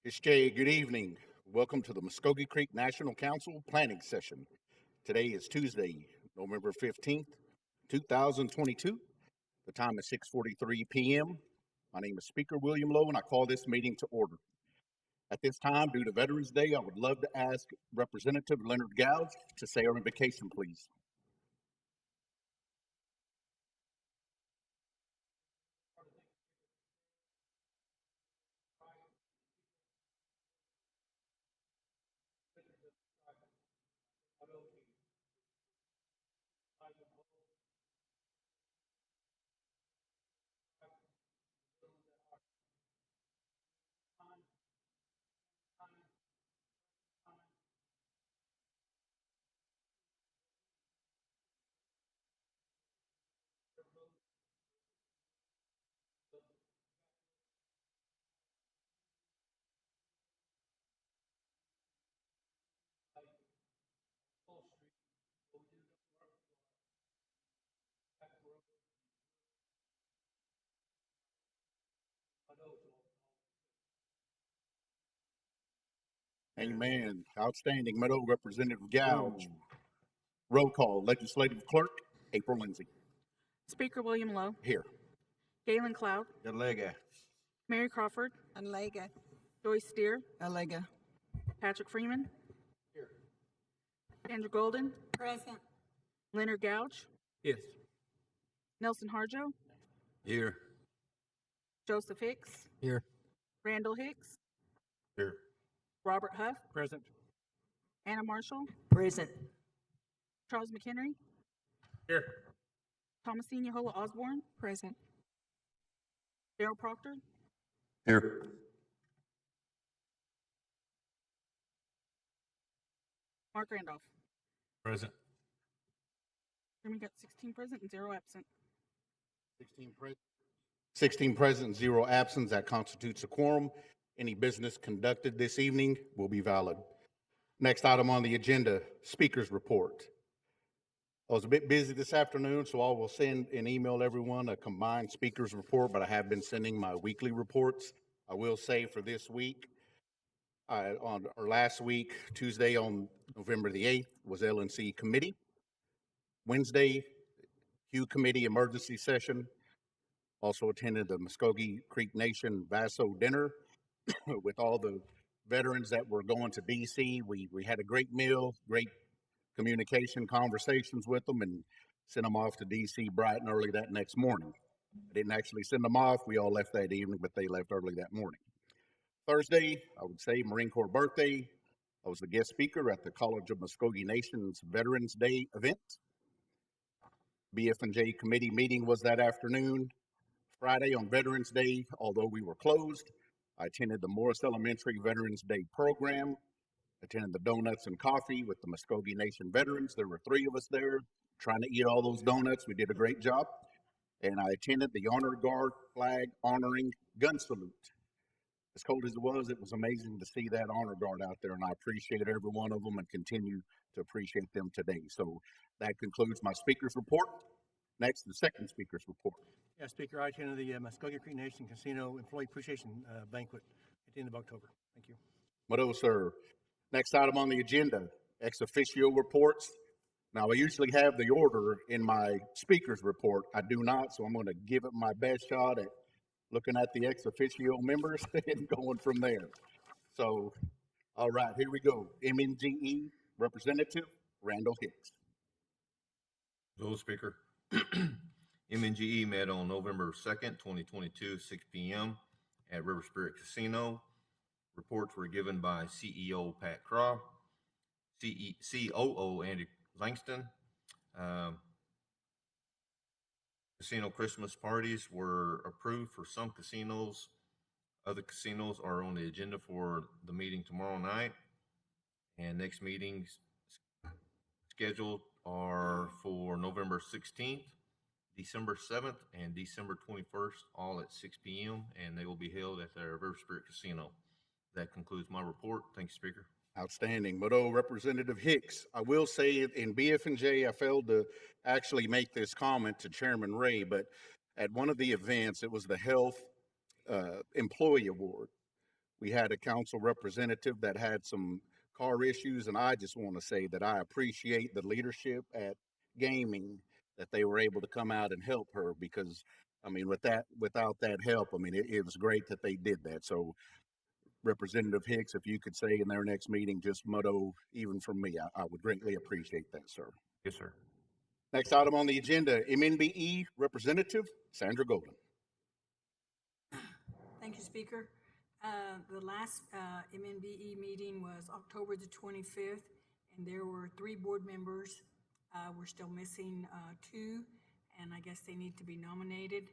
It's Jay. Good evening. Welcome to the Muskogee Creek National Council Planning Session. Today is Tuesday, November 15th, 2022. The time is 6:43 p.m. My name is Speaker William Lowe, and I call this meeting to order. At this time, due to Veterans Day, I would love to ask Representative Leonard Gouge to say our invocation, please. Amen. Outstanding. Meadow Representative Gouge. Roll call. Legislative Clerk April Lindsay. Speaker William Lowe. Here. Galen Cloud. Galega. Mary Crawford. Alega. Joyce Steer. Alega. Patrick Freeman. Here. Andrew Golden. Present. Leonard Gouge. Yes. Nelson Harjo. Here. Joseph Hicks. Here. Randall Hicks. Here. Robert Huff. Present. Anna Marshall. Present. Charles McHenry. Here. Thomasine Yahola Osborne. Present. Daryl Proctor. Here. Mark Randolph. Present. And we got 16 present and 0 absent. 16 present, 0 absent. That constitutes a quorum. Any business conducted this evening will be valid. Next item on the agenda, speaker's report. I was a bit busy this afternoon, so I will send and email everyone a combined speaker's report, but I have been sending my weekly reports. I will say for this week, on our last week, Tuesday on November the 8th was LNC committee. Wednesday, Hugh Committee emergency session. Also attended the Muskogee Creek Nation Vaso dinner with all the veterans that were going to DC. We had a great meal, great communication, conversations with them, and sent them off to DC bright and early that next morning. I didn't actually send them off. We all left that evening, but they left early that morning. Thursday, I would say Marine Corps birthday. I was the guest speaker at the College of Muskogee Nation's Veterans Day event. BF&J committee meeting was that afternoon. Friday on Veterans Day, although we were closed, I attended the Morris Elementary Veterans Day program, attended the donuts and coffee with the Muskogee Nation veterans. There were 3 of us there trying to eat all those donuts. We did a great job. And I attended the Honor Guard flag honoring gun salute. As cold as it was amazing to see that honor guard out there, and I appreciate every one of them and continue to appreciate them today. So that concludes my speaker's report. Next, the second speaker's report. Yeah, Speaker, I attended the Muskogee Creek Nation Casino Employee Appreciation Banquet at the end of October. Thank you. Mado, sir. Next item on the agenda, ex officio reports. Now, I usually have the order in my speaker's report. I do not, so I'm going to give it my best shot at looking at the ex officio members and going from there. So, all right, here we go. MNGE Representative Randall Hicks. Hello, Speaker. MNGE met on November 2nd, 2022, 6 p.m. at River Spirit Casino. Reports were given by CEO Pat Craw, COO Andy Langston. Casino Christmas parties were approved for some casinos. Other casinos are on the agenda for the meeting tomorrow night. And next meetings scheduled are for November 16th, December 7th, and December 21st, all at 6 p.m., and they will be held at the River Spirit Casino. That concludes my report. Thank you, Speaker. Outstanding. Mado, Representative Hicks. I will say in BF&J, I failed to actually make this comment to Chairman Ray, but at one of the events, it was the Health Employee Award. We had a council representative that had some car issues, and I just want to say that I appreciate the leadership at gaming that they were able to come out and help her because, I mean, without that help, I mean, it was great that they did that. So Representative Hicks, if you could say in their next meeting, just motto, even from me, I would greatly appreciate that, sir. Yes, sir. Next item on the agenda, MNBE Representative Sandra Golden. Thank you, Speaker. The last MNBE meeting was October the 25th, and there were 3 board members. We're still missing 2, and I guess they need to be nominated.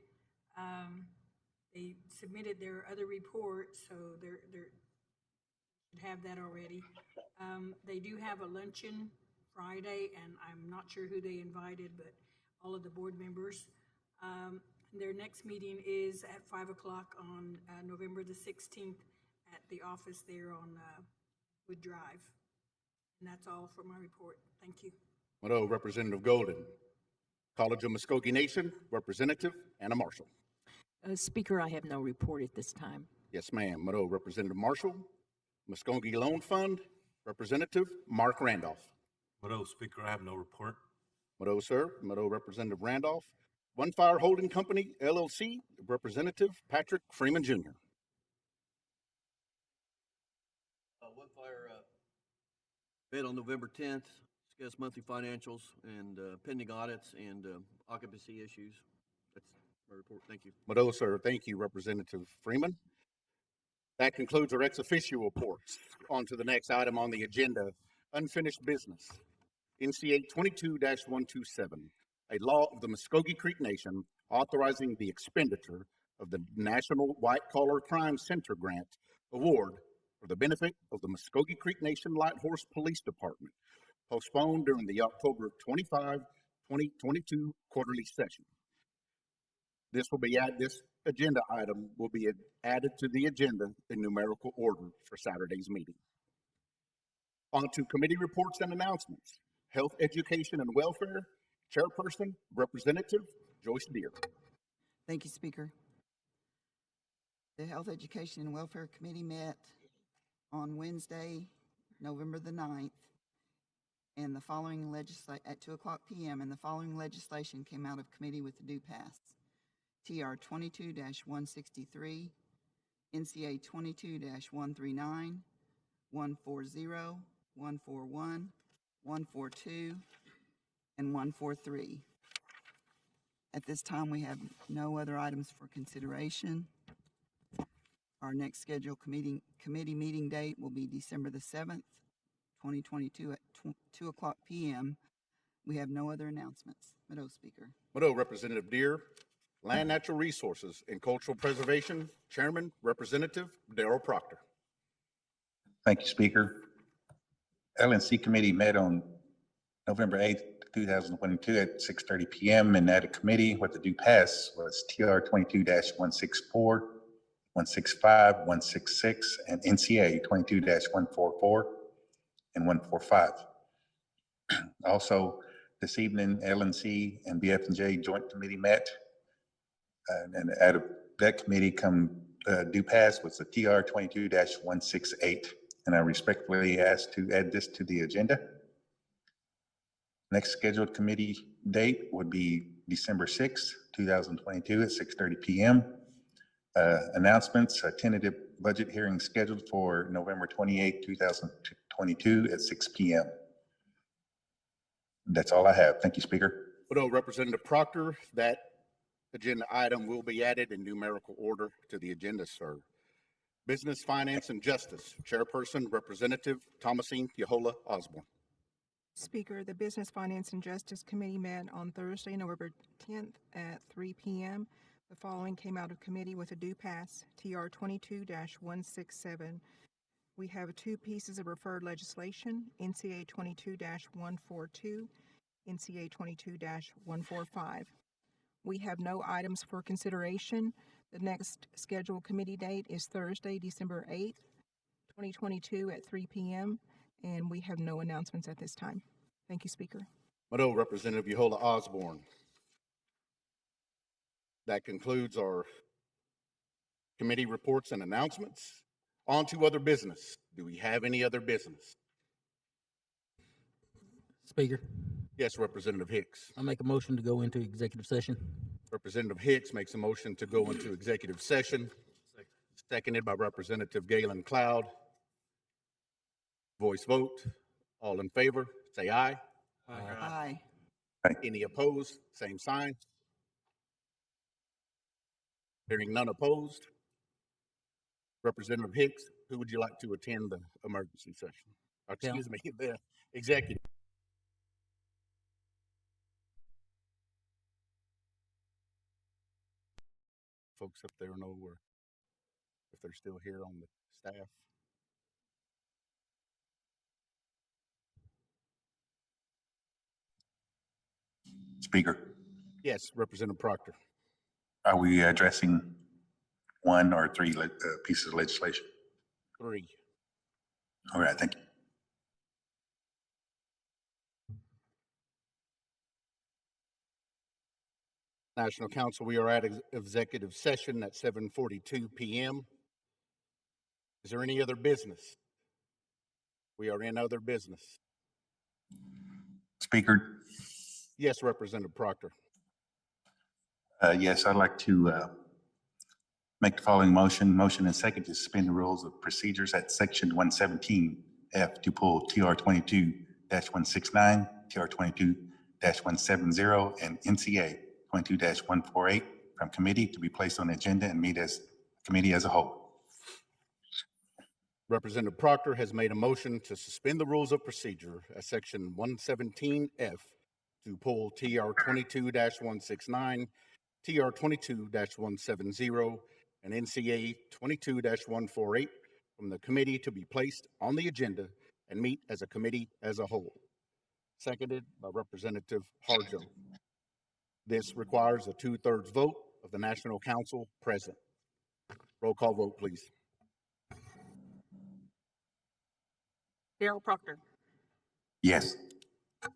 They submitted their other report, so they should have that already. They do have a luncheon Friday, and I'm not sure who they invited, but all of the board members. Their next meeting is at 5 o'clock on November the 16th at the office there on Wood Drive. And that's all for my report. Thank you. Motto, Representative Golden. College of Muskogee Nation, Representative Anna Marshall. Speaker, I have no report at this time. Yes, ma'am. Motto, Representative Marshall. Muskogee Loan Fund, Representative Mark Randolph. Motto, Speaker, I have no report. Motto, sir. Motto, Representative Randolph. One Fire Holding Company, LLC, Representative Patrick Freeman Jr. One Fire met on November 10th, discussed monthly financials and pending audits and occupancy issues. That's my report. Thank you. Motto, sir. Thank you, Representative Freeman. That concludes our ex officio reports. On to the next item on the agenda, unfinished business. NCA 22-127, a law of the Muskogee Creek Nation authorizing the expenditure of the National White Collar Crime Center Grant Award for the benefit of the Muskogee Creek Nation Light Horse Police Department, postponed during the October 25, 2022 quarterly session. This agenda item will be added to the agenda in numerical order for Saturday's meeting. On to committee reports and announcements. Health, Education, and Welfare, Chairperson, Representative Joyce Deere. Thank you, Speaker. The Health, Education, and Welfare Committee met on Wednesday, November the 9th, and the following at 2:00 p.m., and the following legislation came out of committee with the due pass. TR 22-163, NCA 22-139, 140, 141, 142, and 143. At this time, we have no other items for consideration. Our next scheduled committee meeting date will be December the 7th, 2022 at 2:00 p.m. We have no other announcements. Mado, Speaker. Mado, Representative Deere. Land, Natural Resources, and Cultural Preservation, Chairman, Representative Darrell Proctor. Thank you, Speaker. LNC Committee met on November 8th, 2022 at 6:30 p.m. and at a committee with the due pass was TR 22-164, 165, 166, and NCA 22-144 and 145. Also, this evening, LNC and BF&J Joint Committee met. And out of that committee due pass was the TR 22-168. And I respectfully ask to add this to the agenda. Next scheduled committee date would be December 6th, 2022 at 6:30 p.m. Announcements, a tentative budget hearing scheduled for November 28th, 2022 at 6 p.m. That's all I have. Thank you, Speaker. Mado, Representative Proctor, that agenda item will be added in numerical order to the agenda, sir. Business, Finance, and Justice, Chairperson, Representative Thomasine Yahola Osborne. Speaker, the Business, Finance, and Justice Committee met on Thursday, November 10th at 3 p.m. The following came out of committee with a due pass, TR 22-167. We have 2 pieces of referred legislation, NCA 22-142, NCA 22-145. We have no items for consideration. The next scheduled committee date is Thursday, December 8th, 2022 at 3 p.m., and we have no announcements at this time. Thank you, Speaker. Mado, Representative Yahola Osborne. That concludes our committee reports and announcements. On to other business. Do we have any other business? Speaker, Yes, Representative Hicks. I make a motion to go into executive session. Representative Hicks makes a motion to go into executive session, seconded by Representative Galen Cloud. Voice vote. All in favor, say aye. Aye. Any opposed, same sign. Hearing none opposed. Representative Hicks, who would you like to attend the emergency session? Or, excuse me, the executive. Folks up there know where, if they're still here on the staff. Speaker, Yes, Representative Proctor. are we addressing one or three pieces of legislation? 3. All right, thank you. National Council, we are at executive session at 7:42 p.m. Is there any other business? We are in other business. Speaker, Yes, Representative Proctor. yes, I'd like to make the following motion and second to suspend the rules of procedures at section 117F to pull TR 22-169, TR 22-170, and NCA 22-148 from committee to be placed on the agenda and meet as committee as a whole. Representative Proctor has made a motion to suspend the rules of procedure at section 117F to pull TR 22-169, TR 22-170, and NCA 22-148 from the committee to be placed on the agenda and meet as a committee as a whole. Seconded by Representative Harjo. This requires a 2/3 vote of the National Council present. Roll call vote, please. Daryl Proctor, Yes.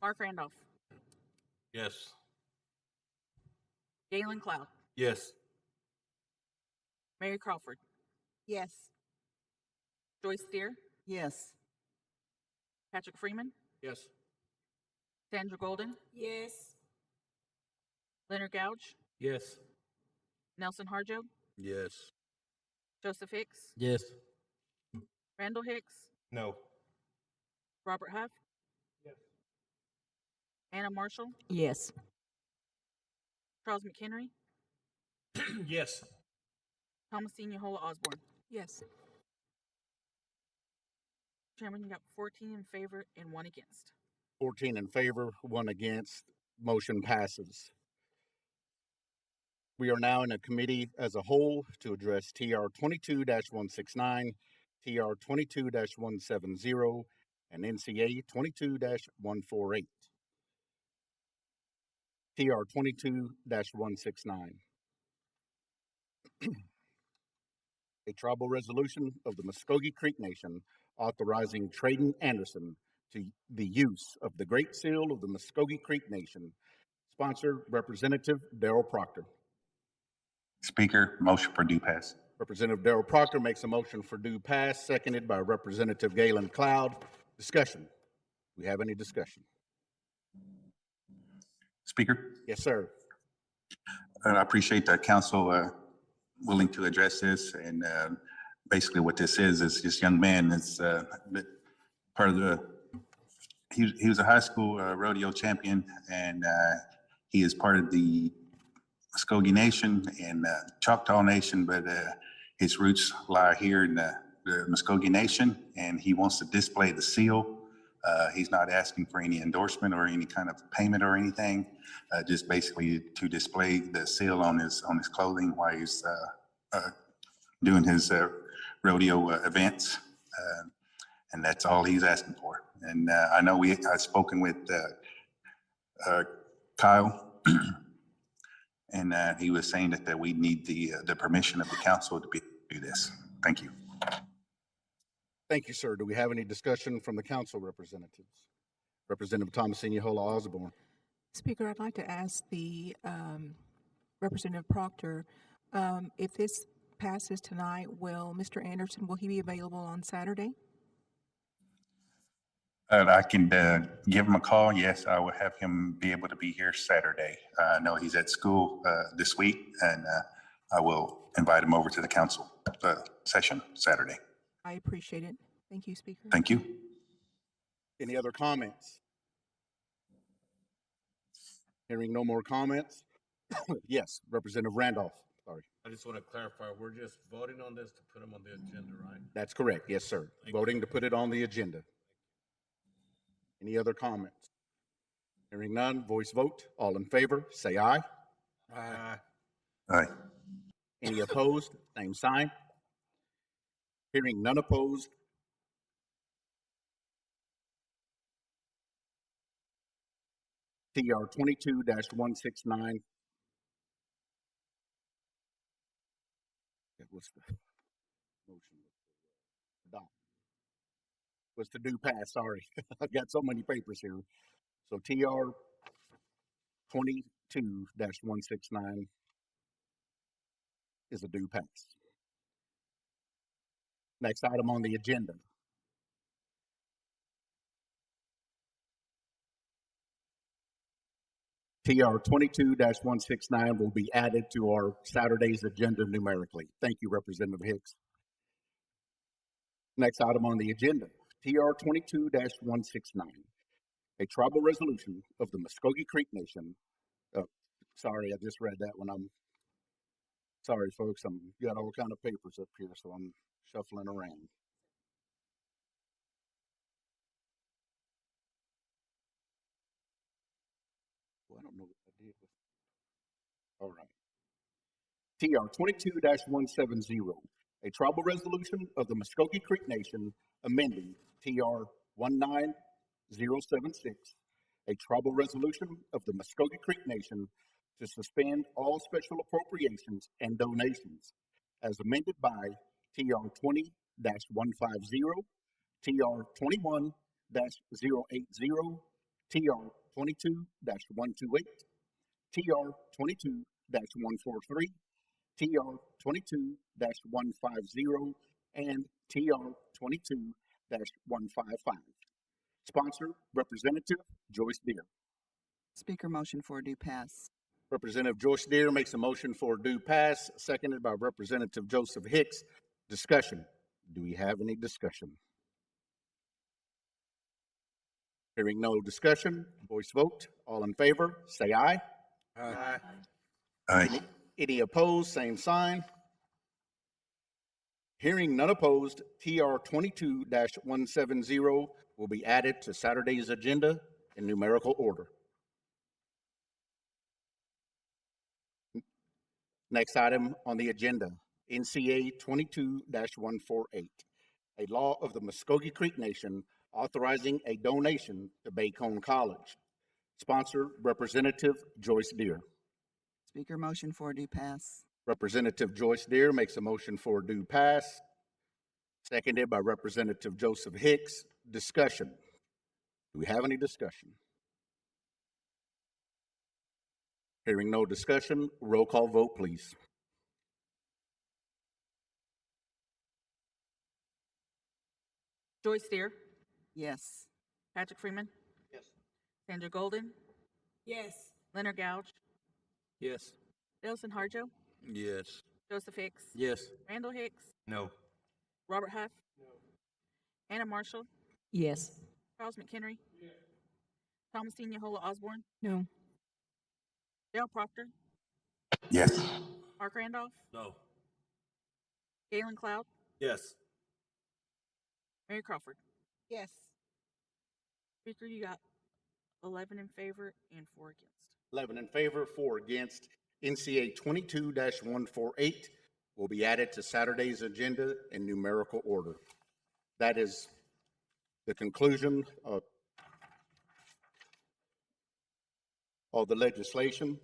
Mark Randolph, Yes. Galen Cloud, Yes. Mary Crawford, Yes. Joyce Steer, Yes. Patrick Freeman, Yes. Sandra Golden, Yes. Leonard Gouge, Yes. Nelson Harjo, Yes. Joseph Hicks, Yes. Randall Hicks, No. Robert Huff, Anna Marshall, Yes. Charles McHenry, Yes. Thomasine Yahola Osborne. Yes. Chairman, you got 14 in favor and 1 against. 14 in favor, 1 against. Motion passes. We are now in a committee as a whole to address TR 22-169, TR 22-170, and NCA 22-148. TR 22-169. A tribal resolution of the Muskogee Creek Nation authorizing Trayden Anderson to the use of the Great Seal of the Muskogee Creek Nation. Sponsored Representative Daryl Proctor. Speaker, motion for due pass. Representative Daryl Proctor makes a motion for due pass, seconded by Representative Galen Cloud. Discussion. Do we have any discussion? Speaker, Yes, sir. I appreciate that council willing to address this. And basically what this is this young man is part of the, he was a high school rodeo champion, and he is part of the Muskogee Nation and Choctaw Nation, but his roots lie here in the Muskogee Nation, and he wants to display the seal. He's not asking for any endorsement or any kind of payment or anything, just basically to display the seal on his clothing while he's doing his rodeo events, and that's all he's asking for. And I know I've spoken with Kyle, and he was saying that we need the permission of the council to do this. Thank you. Thank you, sir. Do we have any discussion from the council representatives? Representative Thomasine Yahola Osborne. Speaker, I'd like to ask the Representative Proctor if this passes tonight, will Mr. Anderson, will he be available on Saturday? I can give him a call. Yes, I will have him be able to be here Saturday. I know he's at school this week, and I will invite him over to the council session Saturday. I appreciate it. Thank you, Speaker. Thank you. Any other comments? Hearing no more comments? Yes, Representative Randolph, sorry. I just want to clarify, we're just voting on this to put them on the agenda, right? That's correct, yes, sir. Voting to put it on the agenda. Any other comments? Hearing none, voice vote. All in favor, say aye. Aye. Aye. Any opposed, same sign. Hearing none opposed. TR 22-169. What's the motion? Adopt. Was to do pass, sorry. I've got so many papers here. So TR 22-169 is a due pass. Next item on the agenda. TR 22-169 will be added to our Saturday's agenda numerically. Thank you, Representative Hicks. Next item on the agenda, TR 22-169, a tribal resolution of the Muskogee Creek Nation. Sorry, I just read that one. I'm sorry, folks. I'm got all kind of papers up here, so I'm shuffling around. Well, I don't know what I did with. All right. TR 22-170, a tribal resolution of the Muskogee Creek Nation amending TR 19076, a tribal resolution of the Muskogee Creek Nation to suspend all special appropriations and donations as amended by TR 20-150, TR 21-080, TR 22-128, TR 22-143, TR 22-150, and TR 22-155. Sponsor, Representative Joyce Deer. Speaker, motion for due pass. Representative Joyce Deer makes a motion for due pass, seconded by Representative Joseph Hicks. Discussion. Do we have any discussion? Hearing no discussion, voice vote. All in favor, say aye. Aye. Aye. Any opposed, same sign. Hearing none opposed, TR 22-170 will be added to Saturday's agenda in numerical order. Next item on the agenda, NCA 22-148, a law of the Muskogee Creek Nation authorizing a donation to Bacone College. Sponsor, Representative Joyce Deer. Speaker, motion for due pass. Representative Joyce Deer makes a motion for due pass, seconded by Representative Joseph Hicks. Discussion. Do we have any discussion? Hearing no discussion, roll call vote, please. Joyce Deer, Yes. Patrick Freeman, Yes. Sandra Golden, Yes. Leonard Gouge, Yes. Daleson Harjo, Yes. Joseph Hicks, Yes. Randall Hicks, No. Robert Huff, Anna Marshall, Yes. Charles McHenry, Thomasine Yahola Osborne, No. Dale Proctor, Yes. Mark Randolph, No. Galen Cloud, Yes. Mary Crawford. Yes. Speaker, you got 11 in favor and 4 against. 11 in favor, 4 against. NCA 22-148 will be added to Saturday's agenda in numerical order. That is the conclusion of the legislation.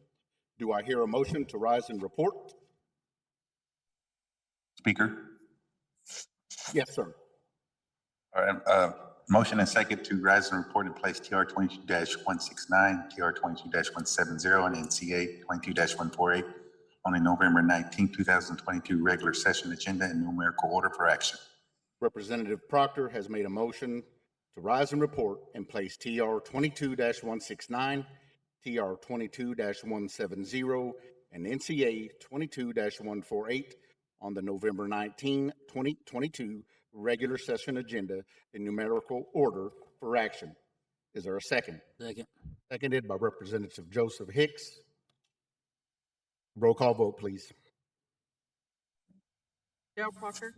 Do I hear a motion to rise and report? Speaker. Yes, sir. All right, motion and second to rise and report and place TR 22-169, TR 22-170, and NCA 22-148 on the November 19, 2022 regular session agenda in numerical order for action. Representative Proctor has made a motion to rise and report and place TR 22-169, TR 22-170, and NCA 22-148 on the November 19, 2022 regular session agenda in numerical order for action. Is there a second? Second. Seconded by Representative Joseph Hicks. Roll call vote, please. Darrell Proctor,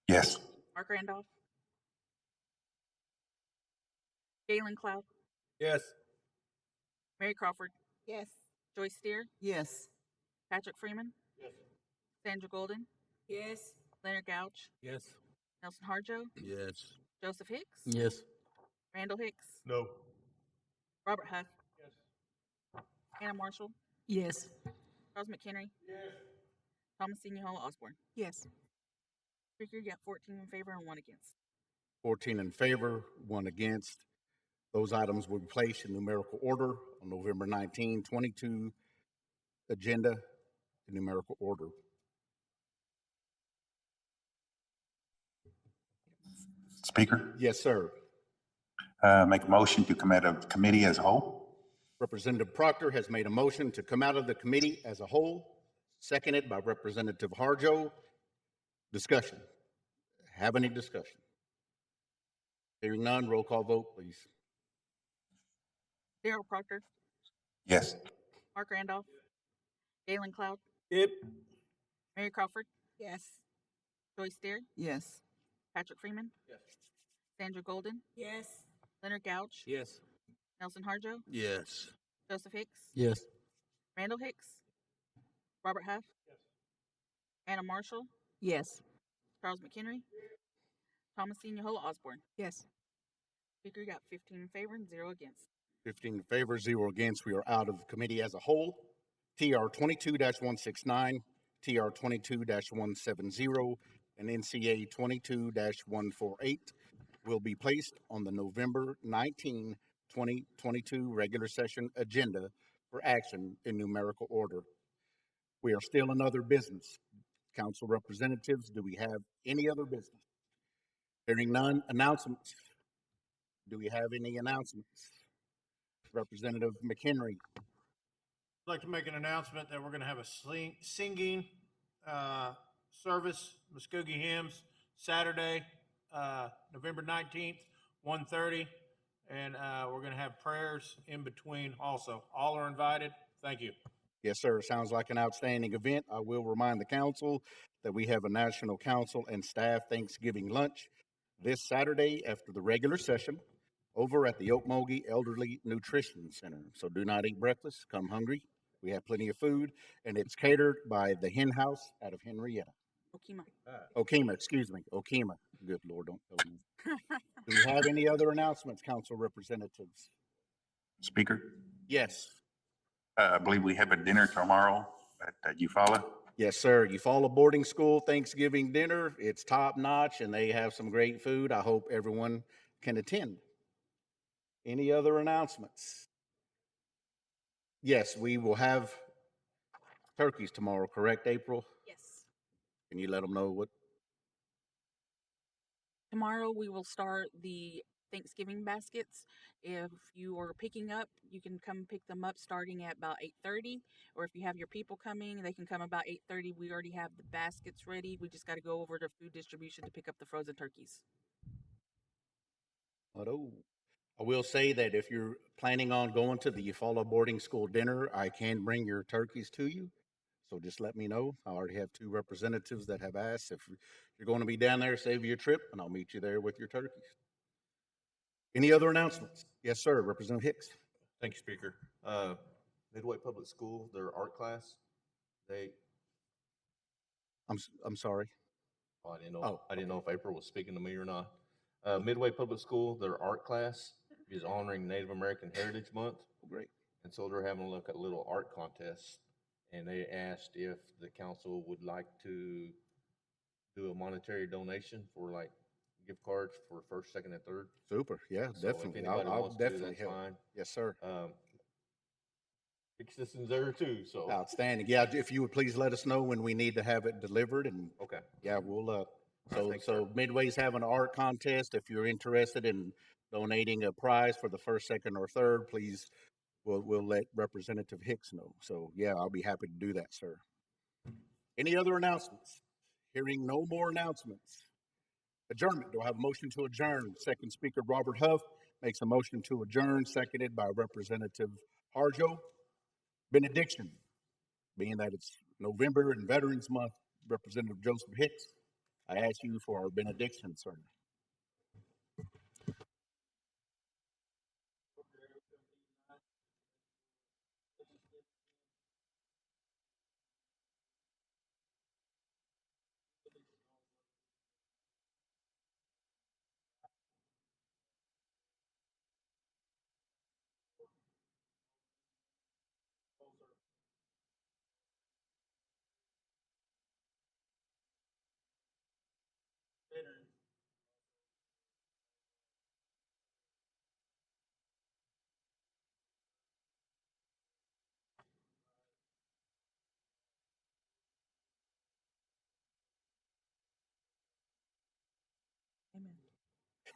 Yes. Mark Randolph, Galen Cloud, Yes. Mary Crawford, Yes. Joyce Steer, Yes. Patrick Freeman, Sandra Golden, Yes. Leonard Gouch, Yes. Nelson Harjo, Yes. Joseph Hicks, Yes. Randall Hicks, No. Robert Huff, Hannah Marshall, Yes. Charles McHenry, Thomas Hall Osborne. Yes. Speaker, you got 14 in favor and 1 against. 14 in favor, 1 against. Those items will be placed in numerical order on November 19, 22 agenda in numerical order. Speaker, Yes, sir. make a motion to come out of committee as a whole. Representative Proctor has made a motion to come out of the committee as a whole, seconded by Representative Harjo. Discussion. Have any discussion? Hearing none, roll call vote, please. Darrell Proctor, Yes. Mark Randolph, Galen Cloud, Yep. Mary Crawford, Yes. Joyce Steer, Yes. Patrick Freeman, Sandra Golden, Yes. Leonard Gouch, Yes. Nelson Harjo, Yes. Joseph Hicks, Yes. Randall Hicks, Robert Huff, Hannah Marshall, Yes. Charles McHenry, Thomas Hall Osborne. Yes. Speaker, you got 15 in favor and 0 against. 15 in favor, 0 against. We are out of the committee as a whole. TR 22-169, TR 22-170, and NCA 22-148 will be placed on the November 19, 2022 regular session agenda for action in numerical order. We are still in other business. Council representatives, do we have any other business? Hearing none, announcements. Do we have any announcements? Representative McHenry. I'd like to make an announcement that we're going to have a singing service, Muskogee Hymns, Saturday, November 19th, 1:30. And we're going to have prayers in between also. All are invited. Thank you. Yes, sir. Sounds like an outstanding event. I will remind the council that we have a National Council and Staff Thanksgiving lunch this Saturday after the regular session over at the Okmulgee Elderly Nutrition Center. So do not eat breakfast. Come hungry. We have plenty of food, and it's catered by the Hen House out of Henrietta. Okemah, excuse me. Okemah. Good Lord, don't tell me. Do we have any other announcements, council representatives? Speaker, Yes. I believe we have a dinner tomorrow at Eufaula. Yes, sir. Eufaula Boarding School Thanksgiving dinner. It's top notch and they have some great food. I hope everyone can attend. Any other announcements? Yes, we will have turkeys tomorrow, correct, April? Yes. Can you let them know what? Tomorrow we will start the Thanksgiving baskets. If you are picking up, you can come pick them up starting at about 8:30. Or if you have your people coming, they can come about 8:30. We already have the baskets ready. We just got to go over to food distribution to pick up the frozen turkeys. I will say that if you're planning on going to the Eufaula Boarding School dinner, I can bring your turkeys to you. So just let me know. I already have 2 representatives that have asked if you're going to be down there, save you a trip, and I'll meet you there with your turkeys. Any other announcements? Yes, sir. Representative Hicks. Thank you, Speaker. Midway Public School, their art class, I'm sorry. oh, I didn't know if April was speaking to me or not. Midway Public School, their art class is honoring Native American Heritage Month. Great. And so they're having a look at a little art contest. And they asked if the council would like to do a monetary donation for like gift cards for first, second, and third. Super. Yeah, So if definitely. anybody I'll wants to, definitely that's help. fine. Yes, sir. Big Citizens there too, so. Outstanding. Yeah, if you would please let us know when we need to have it delivered and Okay. yeah, we'll, thanks, sir. so Midway's having an art contest. If you're interested in donating a prize for the first, second, or third, please, we'll let Representative Hicks know. So yeah, I'll be happy to do that, sir. Any other announcements? Hearing no more announcements. Adjournment. Do I have a motion to adjourn? Second speaker, Robert Huff, makes a motion to adjourn, seconded by Representative Harjo. Benediction. Being that it's November and Veterans Month, Representative Joseph Hicks, I ask you for our benediction, sir.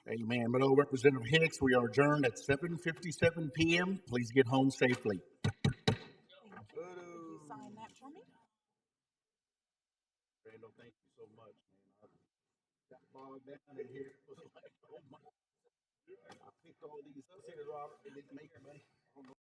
Amen. Amen. Hello, Representative Hicks. We are adjourned at 7:57 p.m. Please get home safely. Thank you. Could you sign that for me? Randall, thank you so much, man. I got bogged down in here. It was like, oh my. I picked all these up here, Robert. It didn't make money.